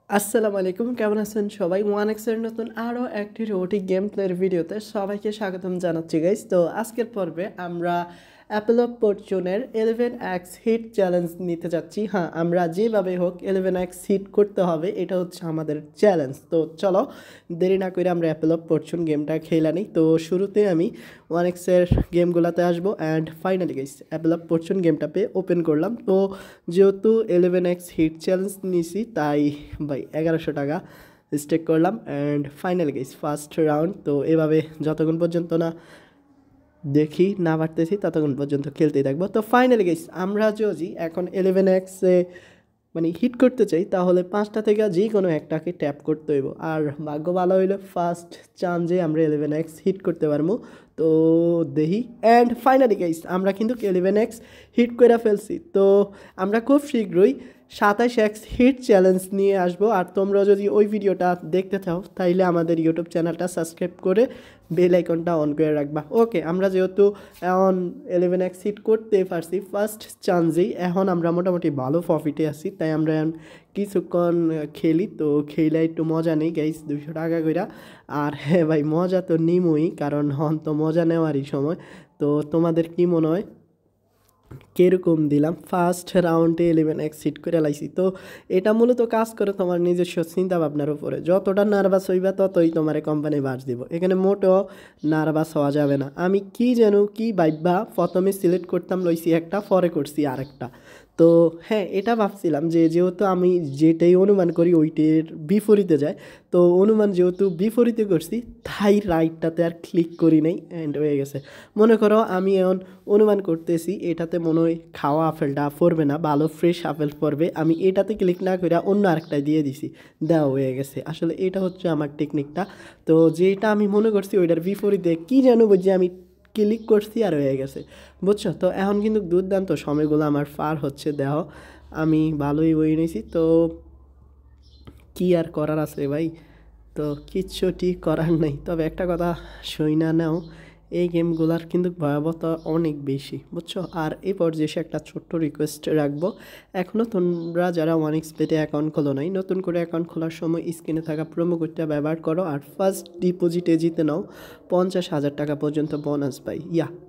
আসসালামু আলাইকুম, কেমন আছেন সবাই? ওয়ান এক্সের নতুন আরও একটি রোবোটিক গেম প্লের ভিডিওতে সবাইকে স্বাগতম জানাচ্ছি গাইস। তো আজকের পর্বে আমরা অ্যাপেল অফ ফরচুনের 11x হিট চ্যালেঞ্জ নিতে যাচ্ছি। হ্যাঁ, আমরা যেভাবে হোক 11x হিট করতে হবে, এটা হচ্ছে আমাদের চ্যালেঞ্জ। তো চলো দেরি না করে আমরা অ্যাপেল অফ ফরচুন গেমটা খেলা নিই। তো শুরুতে আমি ওয়ান এক্সের গেমগুলোতে আসবো and finally guys Apple of Fortune গেমটা পেয়ে ওপেন করলাম। তো যেহেতু 11x হিট চ্যালেঞ্জ নিয়েছি তাই ভাই 1100 টাকা স্টেক করলাম and finally guys first round. তো এভাবে যতক্ষণ পর্যন্ত না দেখি না পারতেছি ততক্ষণ পর্যন্ত খেলতেই থাকবো। তো ফাইনালি গাইস আমরা যদি এখন 11x মানে হিট করতে চাই তাহলে 5টা থেকে যে কোনো একটাকে ট্যাপ করতে হইব। আর ভাগ্য ভালো হইলে ফার্স্ট চান্সে আমরা 11x হিট করতে পারবো। তো দেখি অ্যান্ড ফাইনালি গাইস আমরা কিন্তু 11x হিট করে ফেলছি। তো আমরা খুব শীঘ্রই 27x হিট চ্যালেঞ্জ নিয়ে আসবো। আর তোমরা যদি ওই ভিডিওটা দেখতে চাও তাইলে আমাদের ইউটিউব চ্যানেলটা সাবস্ক্রাইব করে বেল আইকনটা অন করে রাখবা। ওকে, আমরা যেহেতু এখন 11x হিট করতে পারছি ফার্স্ট চান্সেই, এখন আমরা মোটামুটি ভালো প্রফিটে আছি। তাই আমরা এখন কিছুক্ষণ খেলি। তো খেলে একটু মজা নেই গাইস, 200 টাকা করে। আর হ্যাঁ ভাই, মজা তো নিমই, কারণ হন তো মজা নেওয়ারই সময়। তো তোমাদের কি মনে হয় কীরকম দিলাম? ফার্স্ট রাউন্ডে 11x হিট করে লাইছি। তো এটা মূলত কাজ করে তোমার নিজস্ব চিন্তা ভাবনার উপরে। যতটা নার্ভাস হইবা ততই তোমার কোম্পানি বাস দিব। এখানে মোটেও নার্ভাস হওয়া যাবে না। আমি কি যেন কি ভাববা প্রথমে সিলেক্ট করতাম লইছি একটা, পরে করছি আরেকটা। তো হ্যাঁ, এটা ভাবছিলাম যে যেহেতু আমি যেটাই অনুমান করি ওইটার বিপরীতে যায়। তো অনুমান যেহেতু বিপরীতে করছি তাই রাইটটাতে আর ক্লিক করি নাই, অ্যান্ড হয়ে গেছে। মনে করো আমি এখন অনুমান করতেছি এটাতে মনে হয় খাওয়া আপেলটা পড়বে না, ভালো ফ্রেশ আপেল পড়বে। আমি এটাতে ক্লিক না করে অন্য আরেকটা দিয়ে দিছি, দেওয়া হয়ে গেছে। আসলে এটা হচ্ছে আমার টেকনিকটা। তো যেটা আমি মনে করছি ওইটার বিপরীতে কী যেন বুঝি আমি ক্লিক করছি আর হয়ে গেছে, বুঝছো? তো এখন কিন্তু দুর্দান্ত সময়গুলো আমার পার হচ্ছে। দেহ আমি ভালোই বই নিয়েছি। তো কী আর করার আছে ভাই, তো কিচ্ছুটি করার নেই। তবে একটা কথা সই না নাও, এই গেমগুলার কিন্তু ভয়াবহতা অনেক বেশি, বুঝছো? আর এই পর্যায়ে একটা ছোট্ট রিকোয়েস্ট রাখবো, এখনও তোমরা যারা ওয়ান এক্সপেটে অ্যাকাউন্ট খোলো নাই, নতুন করে অ্যাকাউন্ট খোলার সময় স্ক্রিনে থাকা প্রোমো কোডটা ব্যবহার করো। আর ফার্স্ট ডিপোজিটে জিতে নাও 50,000 টাকা পর্যন্ত বোনাস পাই।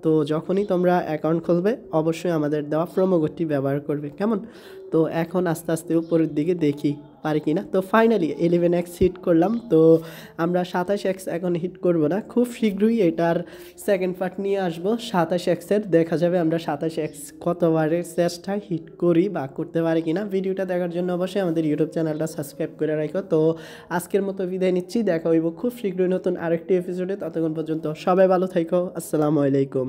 তো যখনই তোমরা অ্যাকাউন্ট খুলবে অবশ্যই আমাদের দেওয়া প্রোমো কোডটি ব্যবহার করবে, কেমন? তো এখন আস্তে আস্তে উপরের দিকে দেখি পারি কি না। তো ফাইনালি 11x হিট করলাম। তো আমরা 27x এখন হিট করব না, খুব শীঘ্রই এটার সেকেন্ড পার্ট নিয়ে আসবো 27xের। দেখা যাবে আমরা 27x কতবারের চেষ্টা হিট করি বা করতে পারি কি না। ভিডিওটা দেখার জন্য অবশ্যই আমাদের ইউটিউব চ্যানেলটা সাবস্ক্রাইব করে রাখো। তো আজকের মতো বিদায় নিচ্ছি, দেখা হইব খুব শীঘ্রই নতুন আরেকটি এপিসোডে। ততক্ষণ পর্যন্ত সবাই ভালো থাকো। আসসালামু আলাইকুম।